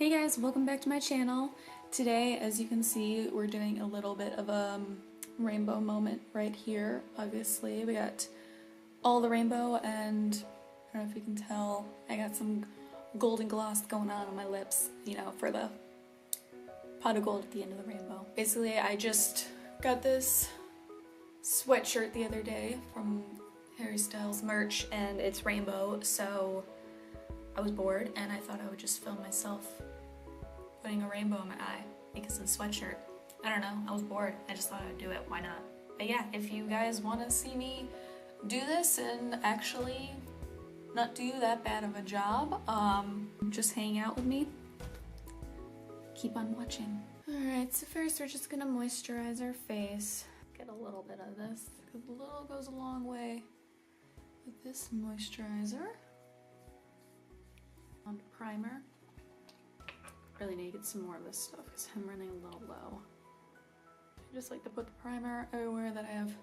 Hey guys, welcome back to my channel. Today, as you can see, we're doing a little bit of a rainbow moment right here. Obviously, we got all the rainbow, and I don't know if you can tell, I got some golden gloss going on my lips, you know, for the pot of gold at the end of the rainbow. Basically, I just got this sweatshirt the other day from Harry Styles merch, and it's rainbow, so I was bored and I thought I would just film myself putting a rainbow in my eye because of the sweatshirt. I don't know, I was bored. I just thought I would do it, why not? But yeah, if you guys want to see me do this and actually not do that bad of a job, just hang out with me. Keep on watching. Alright, so first we're just gonna moisturize our face. Get a little bit of this, because a little goes a long way with this moisturizer. On primer. Really need to get some more of this stuff because I'm running a little low. I just like to put the primer everywhere that I have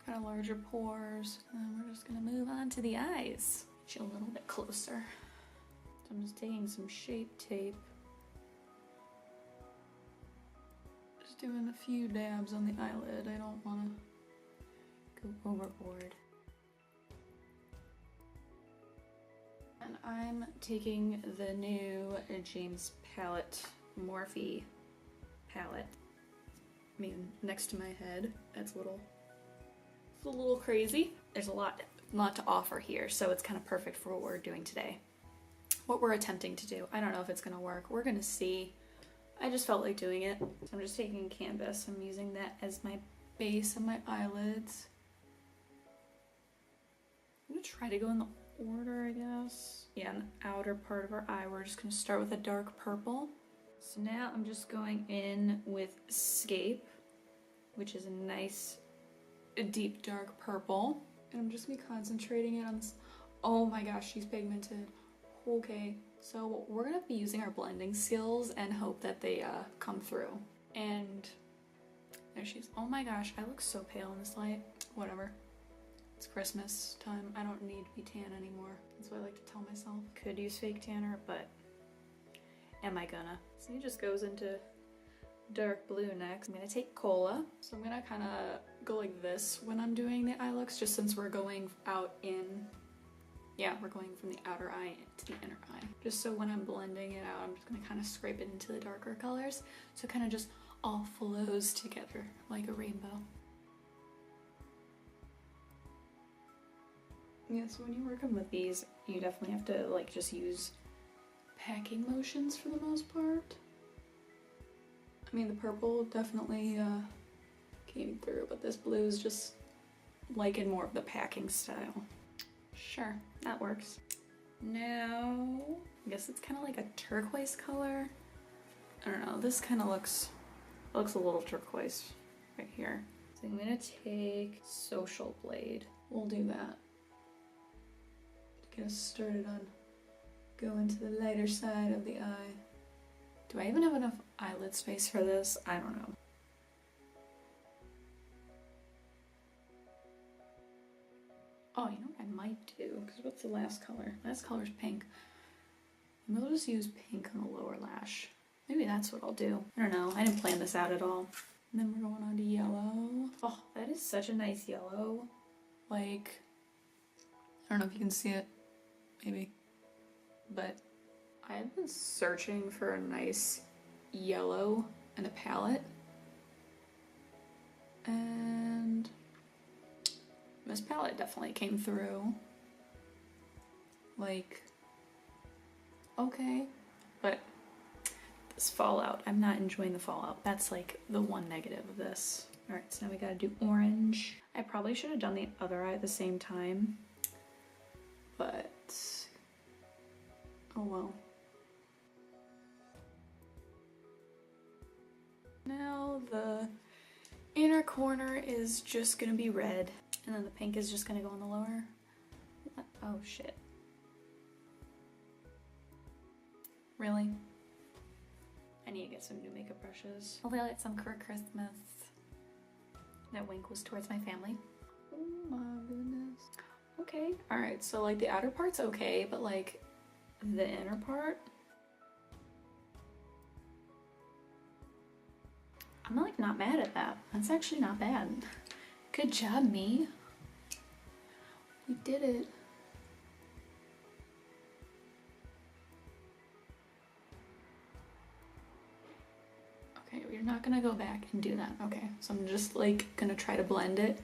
kind of larger pores. And then we're just gonna move on to the eyes. Get you a little bit closer. So I'm just taking some Shape Tape. Just doing a few dabs on the eyelid. I don't want to go overboard. And I'm taking the new James palette, Morphe palette. I mean, next to my head. It's a little crazy. There's a lot to offer here, so it's kind of perfect for what we're doing today. What we're attempting to do. I don't know if it's gonna work. We're gonna see. I just felt like doing it. So I'm just taking canvas. I'm using that as my base of my eyelids. I'm gonna try to go in the order, I guess. Yeah, in the outer part of our eye, we're just gonna start with a dark purple. So now I'm just going in with Scape, which is a nice, deep dark purple. And I'm just gonna be concentrating it on this. Oh my gosh, she's pigmented. Okay, so we're gonna be using our blending skills and hope that they come through. And there she is. Oh my gosh, I look so pale in this light. Whatever. It's Christmas time. I don't need to be tan anymore. That's what I like to tell myself. Could use fake tanner, but am I gonna? So he just goes into dark blue next. I'm gonna take Cola. So I'm gonna kind of go like this when I'm doing the eye looks, just since we're going out in, yeah, we're going from the outer eye to the inner eye. Just so when I'm blending it out, I'm just gonna kind of scrape it into the darker colors. So it kind of just all flows together like a rainbow. Yeah, so when you're working with these, you definitely have to like just use packing motions for the most part. I mean, the purple definitely came through, but this blue is just like in more of the packing style. Sure, that works. Now, I guess it's kind of like a turquoise color. I don't know, this kind of looks a little turquoise right here. So I'm gonna take Social Blade. We'll do that. Get us started on going to the lighter side of the eye. Do I even have enough eyelid space for this? I don't know. Oh, you know what I might do? Because what's the last color? Last color is pink. Maybe I'll just use pink on the lower lash. Maybe that's what I'll do. I don't know. I didn't plan this out at all. And then we're going on to yellow. Oh, that is such a nice yellow. Like, I don't know if you can see it. Maybe. But I've been searching for a nice yellow in a palette. And this palette definitely came through. Like, okay. But this fallout, I'm not enjoying the fallout. That's like the one negative of this. Alright, so now we gotta do orange. I probably should have done the other eye at the same time. But oh well. Now the inner corner is just gonna be red, and then the pink is just gonna go on the lower. Oh shit. Really? I need to get some new makeup brushes. Hopefully I'll get some for Christmas. That wink was towards my family. Oh my goodness. Okay, alright, so like the outer part's okay, but like the inner part, I'm like not mad at that. That's actually not bad. Good job, me. We did it. Okay, we're not gonna go back and do that. Okay, so I'm just like gonna try to blend it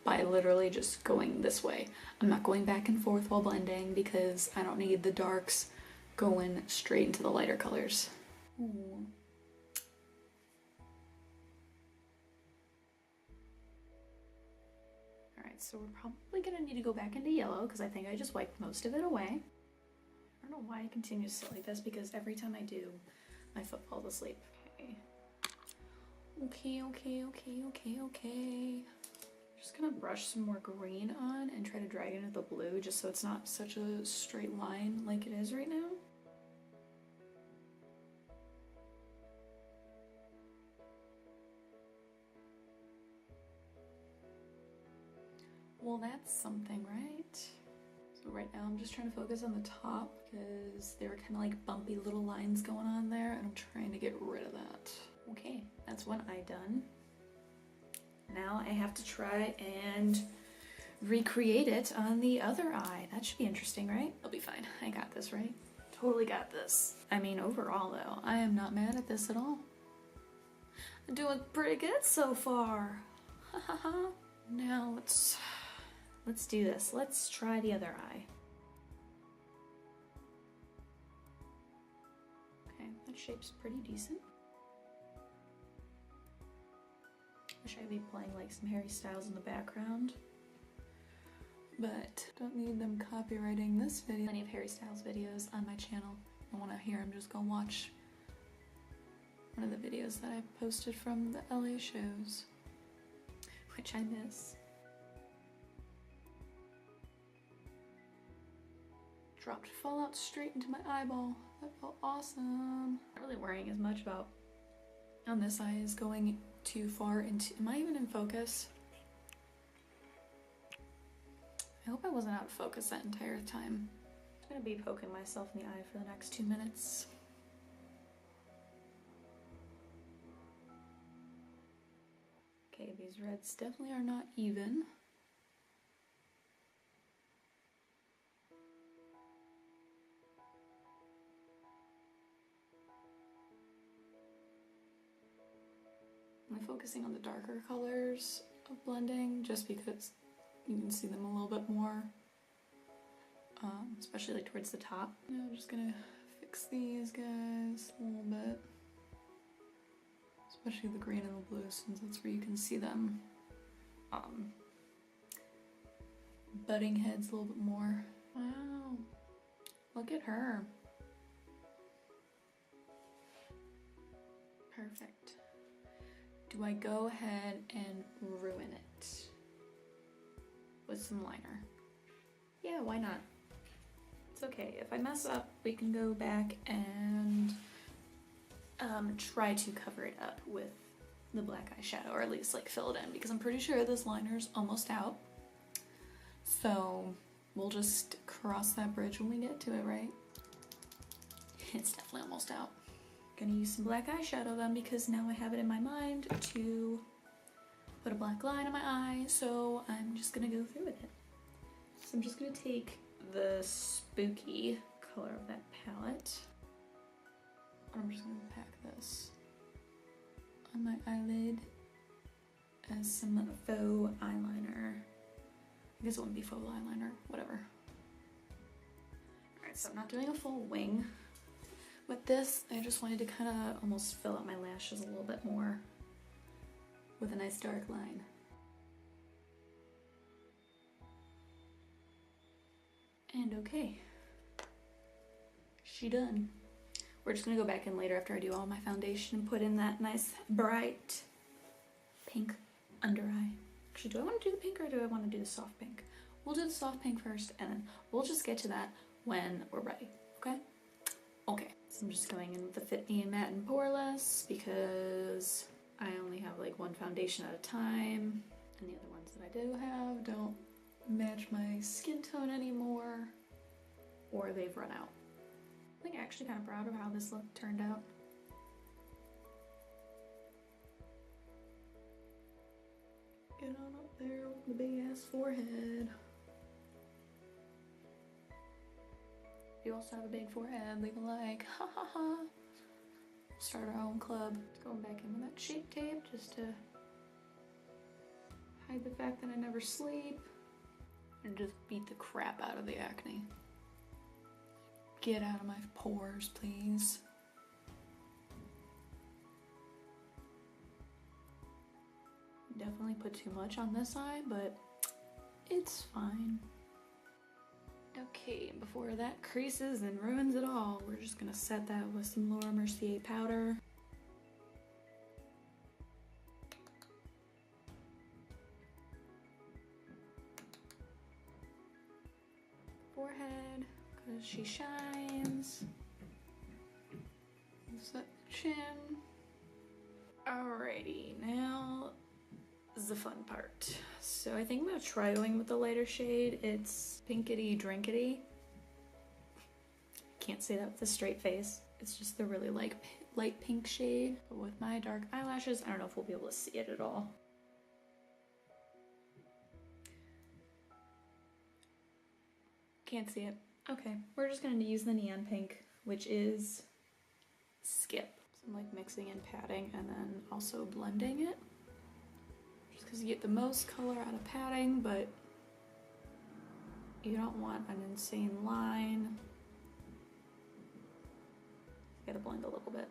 by literally just going this way. I'm not going back and forth while blending because I don't need the darks going straight into the lighter colors. Ooh. Alright, so we're probably gonna need to go back into yellow because I think I just wiped most of it away. I don't know why it continues to like this because every time I do, my foot falls asleep. Okay. Just gonna brush some more green on and try to drag it into the blue just so it's not such a straight line like it is right now. Well, that's something, right? So right now I'm just trying to focus on the top because there were kind of like bumpy little lines going on there and I'm trying to get rid of that. Okay, that's one eye done. Now I have to try and recreate it on the other eye. That should be interesting, right? I'll be fine. I got this, right? Totally got this. I mean, overall though, I am not mad at this at all. I'm doing pretty good so far. Now let's do this. Let's try the other eye. Okay, that shape's pretty decent. Wish I'd be playing like some Harry Styles in the background, but don't need them copywriting this video. Plenty of Harry Styles videos on my channel. I want to hear him, just go watch one of the videos that I posted from the LA shows, which I miss. Dropped Fallout straight into my eyeball. That felt awesome. Not really worrying as much about on this eye is going too far into, am I even in focus? I hope I wasn't out of focus that entire time. I'm gonna be poking myself in the eye for the next 2 minutes. Okay, these reds definitely are not even. I'm focusing on the darker colors of blending just because you can see them a little bit more, especially like towards the top. Now I'm just gonna fix these guys a little bit, especially the green and the blue since that's where you can see them butting heads a little bit more. Wow, look at her. Perfect. Do I go ahead and ruin it with some liner? Yeah, why not? It's okay. If I mess up, we can go back and try to cover it up with the black eyeshadow, or at least like fill it in, because I'm pretty sure this liner's almost out. So we'll just cross that bridge when we get to it, right? It's definitely almost out. Gonna use some black eyeshadow then because now I have it in my mind to put a black line on my eye, so I'm just gonna go through with it. So I'm just gonna take the spooky color of that palette. I'm just gonna pack this on my eyelid as some faux eyeliner. I guess it wouldn't be faux eyeliner, whatever. Alright, so I'm not doing a full wing. With this, I just wanted to kind of almost fill out my lashes a little bit more with a nice dark line. And okay, she done. We're just gonna go back in later after I do all my foundation and put in that nice bright pink under eye. Actually, do I want to do the pink or do I want to do the soft pink? We'll do the soft pink first and then we'll just get to that when we're ready, okay? Okay. So I'm just going in with the Fit Me Matte and Poreless because I only have like one foundation at a time and the other ones that I do have don't match my skin tone anymore or they've run out. I think I'm actually kind of proud of how this look turned out. Get on up there with the big ass forehead. If you also have a big forehead, leave a like. Ha ha ha. Start our own club. Going back in with that shape tape just to hide the fact that I never sleep. And just beat the crap out of the acne. Get out of my pores, please. Definitely put too much on this eye, but it's fine. Okay, before that creases and ruins it all, we're just gonna set that with some MERCIER powder. Forehead, because she shines. Set the chin. Alrighty, now is the fun part. So I think I'm gonna try going with the lighter shade. It's pinkety drinkety. Can't say that with a straight face. It's just the really light pink shade. But with my dark eyelashes, I don't know if we'll be able to see it at all. Can't see it. Okay, we're just gonna use the neon pink, which is Skip. So I'm like mixing and patting and then also blending it. Just because you get the most color out of patting, but you don't want an insane line. You gotta blend a little bit.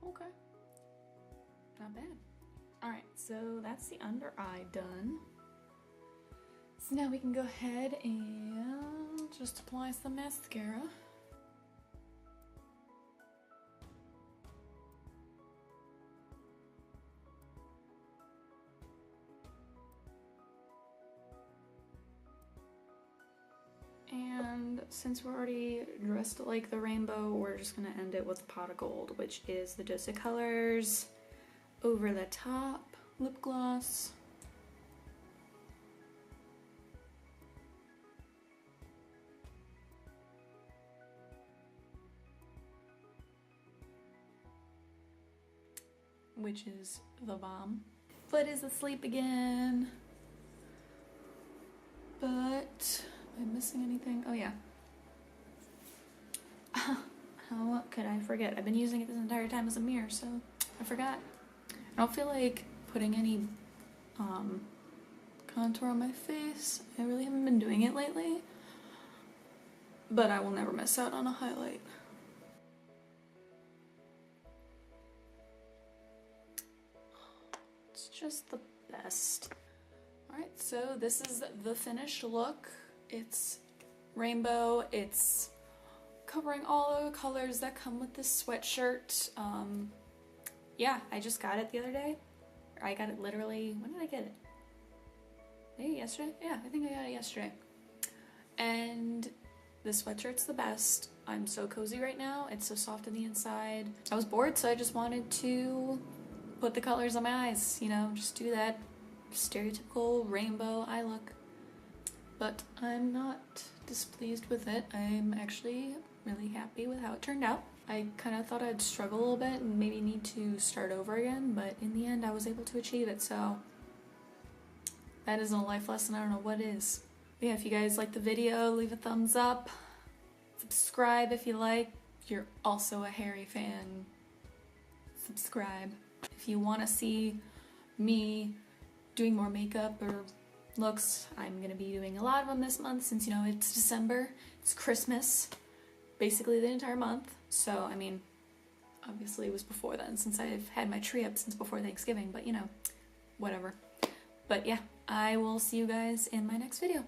Okay. Not bad. Alright, so that's the under eye done. So now we can go ahead and just apply some mascara. And since we're already dressed like the rainbow, we're just gonna end it with Pot of Gold, which is the Desi Colors Over the Top lip gloss. Which is the bomb. Foot is asleep again. But am I missing anything? Oh yeah. How could I forget? I've been using it this entire time as a mirror, so I forgot. I don't feel like putting any contour on my face. I really haven't been doing it lately. But I will never miss out on a highlight. It's just the best. Alright, so this is the finished look. It's rainbow, it's covering all the colors that come with this sweatshirt. Yeah, I just got it the other day. I got it literally, when did I get it? Maybe yesterday? Yeah, I think I got it yesterday. And the sweatshirt's the best. I'm so cozy right now. It's so soft on the inside. I was bored, so I just wanted to put the colors on my eyes, you know, just do that stereotypical rainbow eye look. But I'm not displeased with it. I'm actually really happy with how it turned out. I kind of thought I'd struggle a little bit and maybe need to start over again, but in the end I was able to achieve it, so that isn't a life lesson. I don't know what is. But yeah, if you guys like the video, leave a thumbs up. Subscribe if you like. If you're also a hairy fan, subscribe. If you want to see me doing more makeup or looks, I'm gonna be doing a lot of them this month since, you know, it's December, it's Christmas, basically the entire month. So, I mean, obviously it was before then since I've had my tree up since before Thanksgiving, but you know, whatever. But yeah, I will see you guys in my next video.